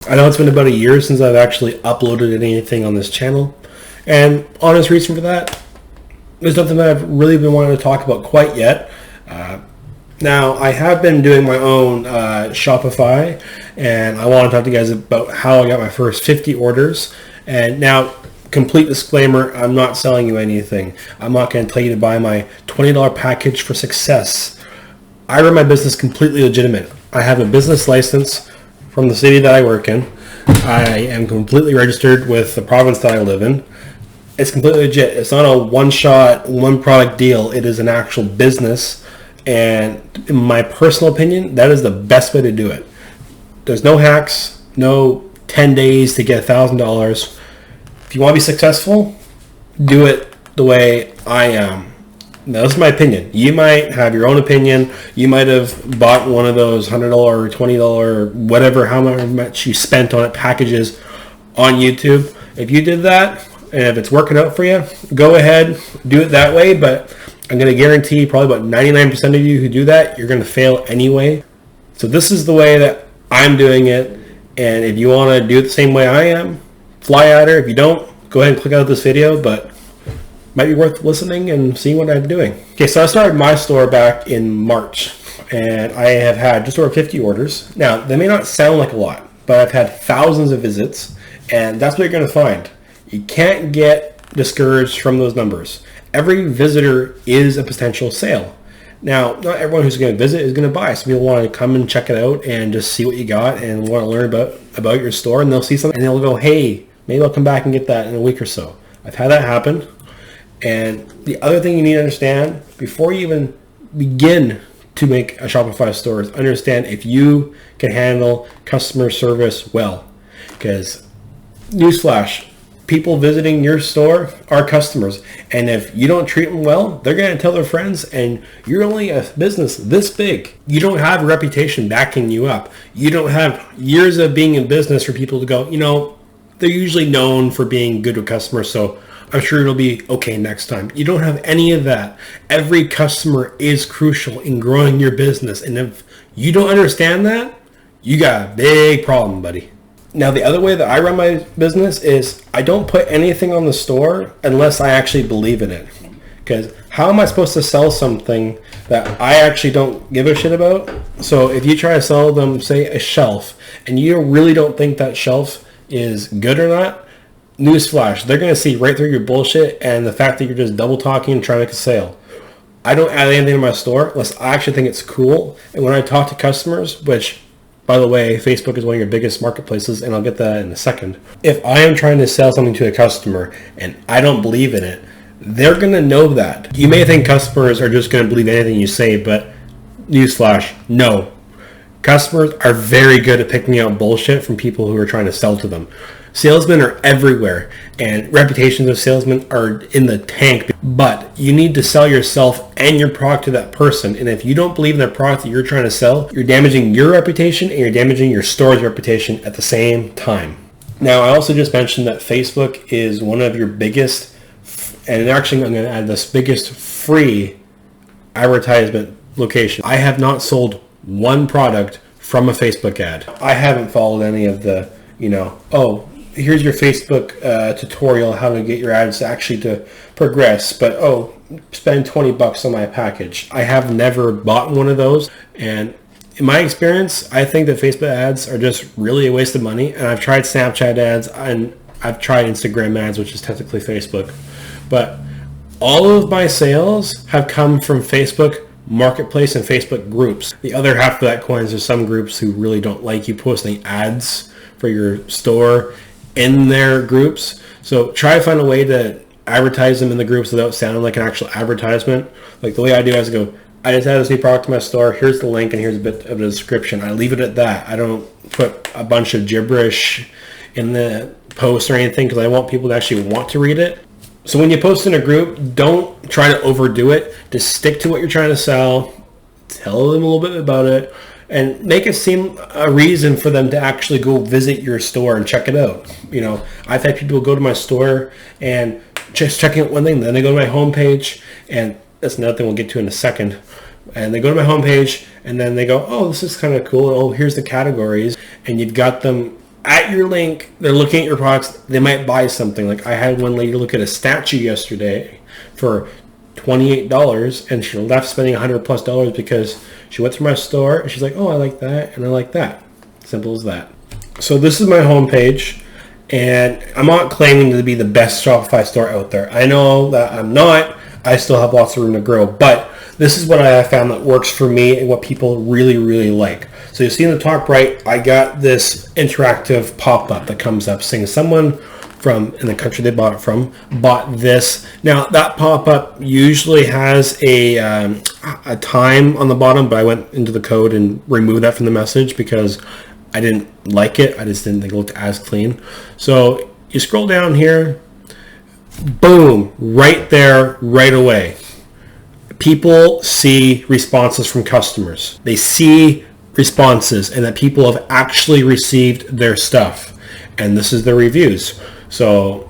I know it's been about a year since I've actually uploaded anything on this channel, and honest reason for that, there's nothing that I've really been wanting to talk about quite yet. Now, I have been doing my own Shopify, and I want to talk to you guys about how I got my first 50 orders. And now, complete disclaimer, I'm not selling you anything. I'm not going to tell you to buy my $20 package for success. I run my business completely legitimate. I have a business license from the city that I work in. I am completely registered with the province that I live in. It's completely legit. It's not a one-shot, one-product deal. It is an actual business. And in my personal opinion, that is the best way to do it. There's no hacks, no 10 days to get $1,000. If you want to be successful, do it the way I am. Now, this is my opinion. You might have your own opinion. You might have bought one of those $100 or $20, whatever, how much you spent on it, packages on YouTube. If you did that, and if it's working out for you, go ahead, do it that way. But I'm going to guarantee probably about 99% of you who do that, you're going to fail anyway. So this is the way that I'm doing it. And if you want to do it the same way I am, fly at her. If you don't, go ahead and click out this video, but it might be worth listening and seeing what I'm doing. Okay, so I started my store back in March, and I have had just over 50 orders. Now, they may not sound like a lot, but I've had thousands of visits, and that's what you're going to find. You can't get discouraged from those numbers. Every visitor is a potential sale. Now, not everyone who's going to visit is going to buy. Some people want to come and check it out and just see what you got and want to learn about your store, and they'll see something and they'll go, hey, maybe I'll come back and get that in a week or so. I've had that happen. And the other thing you need to understand before you even begin to make a Shopify store is understand if you can handle customer service well. Because, newsflash, people visiting your store are customers, and if you don't treat them well, they're going to tell their friends, and you're only a business this big. You don't have a reputation backing you up. You don't have years of being in business for people to go, they're usually known for being good with customers, so I'm sure it'll be okay next time. You don't have any of that. Every customer is crucial in growing your business, and if you don't understand that, you got a big problem, buddy. Now, the other way that I run my business is I don't put anything on the store unless I actually believe in it. Because how am I supposed to sell something that I actually don't give a shit about? So if you try to sell them, say, a shelf, and you really don't think that shelf is good or not, newsflash, they're going to see right through your bullshit and the fact that you're just double talking and trying to make a sale. I don't add anything to my store unless I actually think it's cool. And when I talk to customers, which, by the way, Facebook is one of your biggest marketplaces, and I'll get that in a second. If I am trying to sell something to a customer and I don't believe in it, they're going to know that. You may think customers are just going to believe anything you say, but newsflash, no. Customers are very good at picking out bullshit from people who are trying to sell to them. Salesmen are everywhere, and reputations of salesmen are in the tank, but you need to sell yourself and your product to that person. And if you don't believe in the product that you're trying to sell, you're damaging your reputation and you're damaging your store's reputation at the same time. Now, I also just mentioned that Facebook is one of your biggest, and actually I'm going to add this, biggest free advertisement location. I have not sold one product from a Facebook ad. I haven't followed any of the, here's your Facebook tutorial how to get your ads actually to progress, but spend $20 on my package. I have never bought one of those, and in my experience, I think that Facebook ads are just really a waste of money. And I've tried Snapchat ads, and I've tried Instagram ads, which is technically Facebook, but all of my sales have come from Facebook Marketplace and Facebook groups. The other half of that coin is there's some groups who really don't like you posting ads for your store in their groups. So try to find a way to advertise them in the groups without sounding like an actual advertisement. Like the way I do is I go, I just have this new product in my store. Here's the link and here's a bit of a description. I leave it at that. I don't put a bunch of gibberish in the post or anything because I want people to actually want to read it. So when you post in a group, don't try to overdo it. Just stick to what you're trying to sell. Tell them a little bit about it. And make it seem a reason for them to actually go visit your store and check it out. I've had people go to my store and just checking out one thing, then they go to my homepage, and that's another thing we'll get to in a second. And they go to my homepage, and then they go, oh, this is kind of cool. Oh, here's the categories. And you've got them at your link, they're looking at your products, they might buy something. Like I had one lady look at a statue yesterday for $28, and she left spending $100+ because she went through my store and she's like, oh, I like that and I like that. Simple as that. So this is my homepage, and I'm not claiming to be the best Shopify store out there. I know that I'm not. I still have lots of room to grow, but this is what I have found that works for me and what people really, really like. So you see in the top right, I got this interactive pop-up that comes up saying someone from in the country they bought it from bought this. Now that pop-up usually has a time on the bottom, but I went into the code and removed that from the message because I didn't like it. I just didn't think it looked as clean. So you scroll down here, boom, right there, right away. People see responses from customers. They see responses and that people have actually received their stuff. And this is the reviews. So,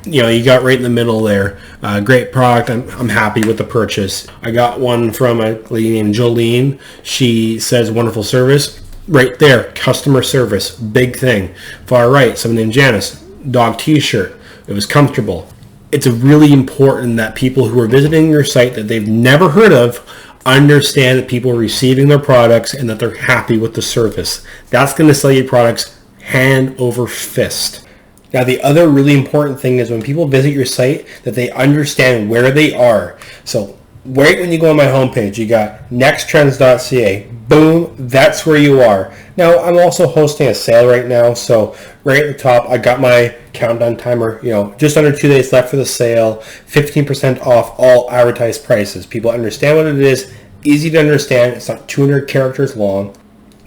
you know, you got right in the middle there. Great product. I'm happy with the purchase. I got one from a lady named Jolene. She says wonderful service. Right there, customer service, big thing. Far right, someone named Janice, dog t-shirt. It was comfortable. It's really important that people who are visiting your site that they've never heard of understand that people are receiving their products and that they're happy with the service. That's going to sell you products hand over fist. Now, the other really important thing is when people visit your site that they understand where they are. So right when you go on my homepage, you got nexttrends.ca. Boom, that's where you are. Now, I'm also hosting a sale right now. So right at the top, I got my countdown timer, just under 2 days left for the sale, 15% off all advertised prices. People understand what it is, easy to understand. It's not 200 characters long.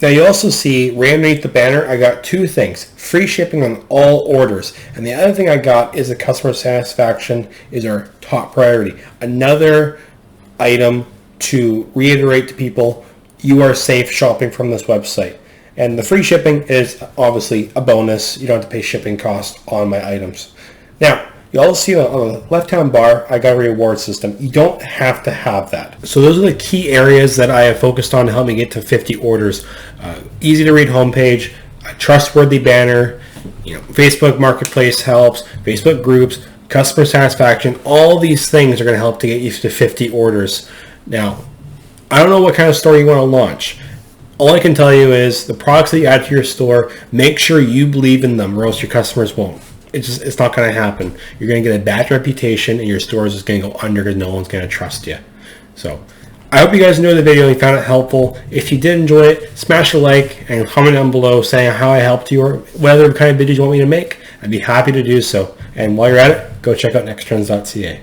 Now you also see right underneath the banner, I got two things. Free shipping on all orders. And the other thing I got is the customer satisfaction is our top priority. Another item to reiterate to people, you are safe shopping from this website. And the free shipping is obviously a bonus. You don't have to pay shipping costs on my items. Now, you also see on the left-hand bar, I got a reward system. You don't have to have that. So those are the key areas that I have focused on to help me get to 50 orders. Easy to read homepage, a trustworthy banner, Facebook Marketplace helps, Facebook groups, customer satisfaction. All these things are going to help to get you to 50 orders. Now, I don't know what kind of store you want to launch. All I can tell you is the products that you add to your store, make sure you believe in them or else your customers won't. It's not going to happen. You're going to get a bad reputation and your store is just going to go under because no one's going to trust you. So I hope you guys enjoyed the video and you found it helpful. If you did enjoy it, smash a like and comment down below saying how I helped you or whatever kind of videos you want me to make. I'd be happy to do so. And while you're at it, go check out nexttrends.ca.